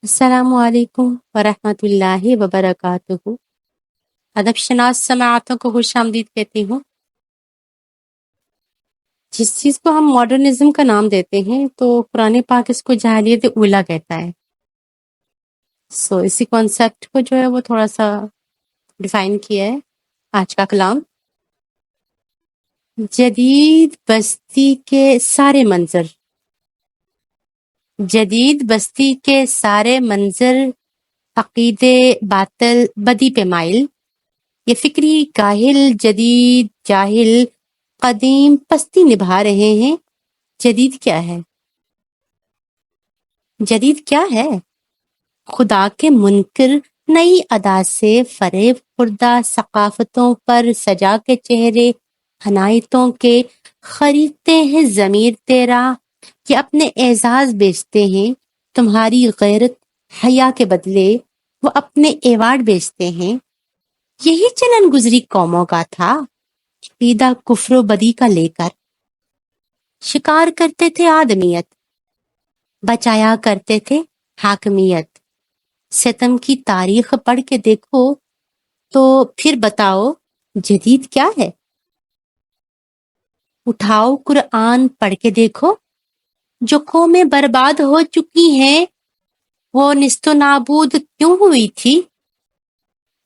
السلام علیکم ورحمۃ اللہ وبرکاتہ۔ ادب شناس سماعتوں کو خوش آمدید کہتی ہوں۔ جس چیز کو ہم ماڈرنزم کا نام دیتے ہیں تو قرآن پاک اس کو جاہلیت اولا کہتا ہے۔ اسی کانسیپٹ کو جو ہے وہ تھوڑا سا ڈیفائن کیا ہے آج کا کلام۔ جدید بستی کے سارے منظر، جدید بستی کے سارے منظر، عقیدے باطل بدی پہ مائل، یہ فکری کاہل جدید جاہل قدیم پستی نبھا رہے ہیں۔ جدید کیا ہے؟ جدید کیا ہے؟ خدا کے منکر نئی ادا سے فریب خوردہ ثقافتوں پر سجا کے چہرے عنایتوں کے خریدتے ہیں ضمیر تیرا، کہ اپنے اعزاز بیچتے ہیں تمہاری غیرت حیا کے بدلے وہ اپنے ایوارڈ بیچتے ہیں۔ یہی چلن گزری قوموں کا تھا، عقیدہ کفر و بدی کا لے کر شکار کرتے تھے آدمیت، بچایا کرتے تھے حاکمیت۔ ستم کی تاریخ پڑھ کے دیکھو تو پھر بتاؤ جدید کیا ہے؟ اٹھاؤ قرآن پڑھ کے دیکھو، جو قومیں برباد ہو چکی ہیں وہ نیست و نابود کیوں ہوئی تھی؟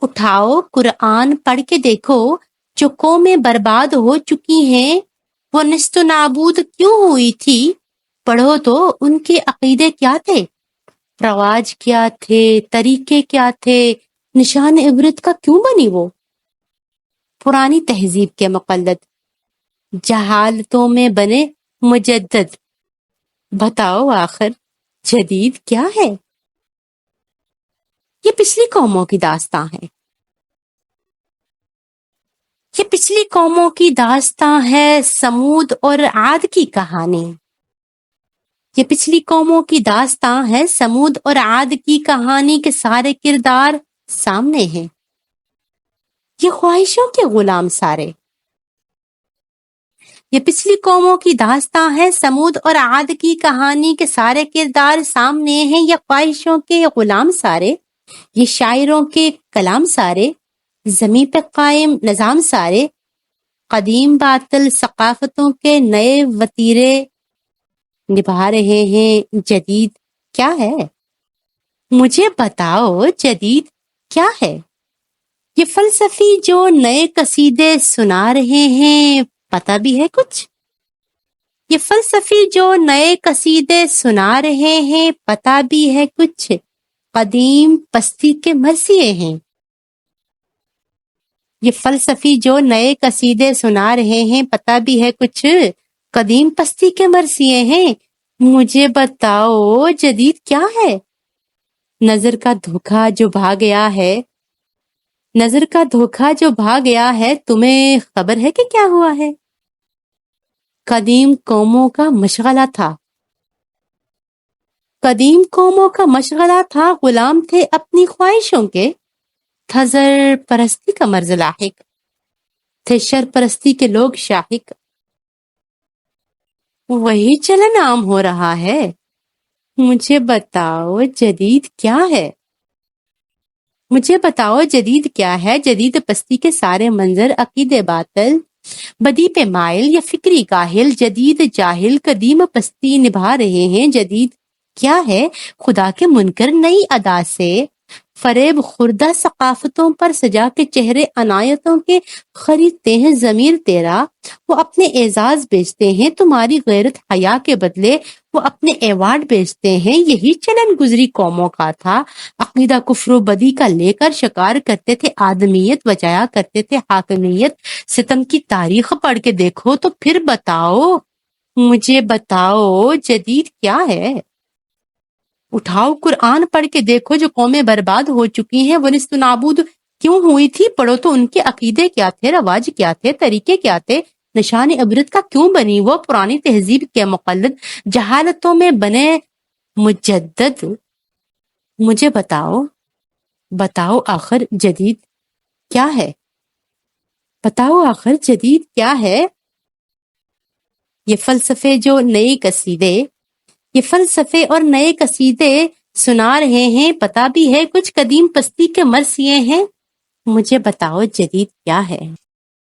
اٹھاؤ قرآن پڑھ کے دیکھو، جو قومیں برباد ہو چکی ہیں وہ نیست و نابود کیوں ہوئی تھی؟ پڑھو تو ان کے عقیدے کیا تھے، رواج کیا تھے، طریقے کیا تھے، نشان عبرت کا کیوں بنی وہ؟ پرانی تہذیب کے مقلد جہالتوں میں بنے مجدد، بتاؤ آخر جدید کیا ہے؟ یہ پچھلی قوموں کی داستاں ہے، یہ پچھلی قوموں کی داستاں ہے، سمود اور عاد کی کہانی۔ یہ پچھلی قوموں کی داستاں ہے، سمود اور عاد کی کہانی کے سارے کردار سامنے ہیں۔ یہ خواہشوں کے غلام سارے، یہ پچھلی قوموں کی داستاں ہے، سمود اور عاد کی کہانی کے سارے کردار سامنے ہیں۔ یہ خواہشوں کے غلام سارے، یہ شاعروں کے کلام سارے، زمین پہ قائم نظام سارے، قدیم باطل ثقافتوں کے نئے وتیرے نبھا رہے ہیں۔ جدید کیا ہے؟ مجھے بتاؤ جدید کیا ہے؟ یہ فلسفی جو نئے قصیدے سنا رہے ہیں، پتہ بھی ہے کچھ؟ یہ فلسفی جو نئے قصیدے سنا رہے ہیں، پتہ بھی ہے کچھ؟ قدیم پستی کے مرثیے ہیں۔ یہ فلسفی جو نئے قصیدے سنا رہے ہیں، پتہ بھی ہے کچھ؟ قدیم پستی کے مرثیے ہیں۔ مجھے بتاؤ جدید کیا ہے؟ نظر کا دھوکہ جو بھا گیا ہے، نظر کا دھوکہ جو بھا گیا ہے، تمہیں خبر ہے کہ کیا ہوا ہے؟ قدیم قوموں کا مشغلہ تھا، قدیم قوموں کا مشغلہ تھا، غلام تھے اپنی خواہشوں کے، تھا زر پرستی کا مرض لاحق، تھے شر پرستی کے لوگ شاہق۔ وہی چلن عام ہو رہا ہے۔ مجھے بتاؤ جدید کیا ہے؟ مجھے بتاؤ جدید کیا ہے؟ جدید پستی کے سارے منظر، عقیدے باطل بدی پہ مائل، یا فکری کاہل جدید جاہل قدیم پستی نبھا رہے ہیں۔ جدید کیا ہے؟ خدا کے منکر نئی ادا سے فریب خوردہ ثقافتوں پر سجا کے چہرے عنایتوں کے خریدتے ہیں ضمیر تیرا، وہ اپنے اعزاز بیچتے ہیں تمہاری غیرت حیا کے بدلے وہ اپنے ایوارڈ بیچتے ہیں۔ یہی چلن گزری قوموں کا تھا، عقیدہ کفر و بدی کا لے کر شکار کرتے تھے آدمیت، بچایا کرتے تھے حاکمیت۔ ستم کی تاریخ پڑھ کے دیکھو تو پھر بتاؤ، مجھے بتاؤ جدید کیا ہے؟ اٹھاؤ قرآن پڑھ کے دیکھو، جو قومیں برباد ہو چکی ہیں وہ نیست و نابود کیوں ہوئی تھی؟ پڑھو تو ان کے عقیدے کیا تھے، رواج کیا تھے، طریقے کیا تھے، نشان عبرت کا کیوں بنی وہ؟ پرانی تہذیب کے مقلد جہالتوں میں بنے مجدد۔ مجھے بتاؤ، بتاؤ آخر جدید کیا ہے؟ بتاؤ آخر جدید کیا ہے؟ یہ فلسفے جو نئے قصیدے، یہ فلسفے اور نئے قصیدے سنا رہے ہیں پتا بھی ہے کچھ قدیم پستی کے مرثیے ہیں مجھے بتاؤ جدید کیا ہے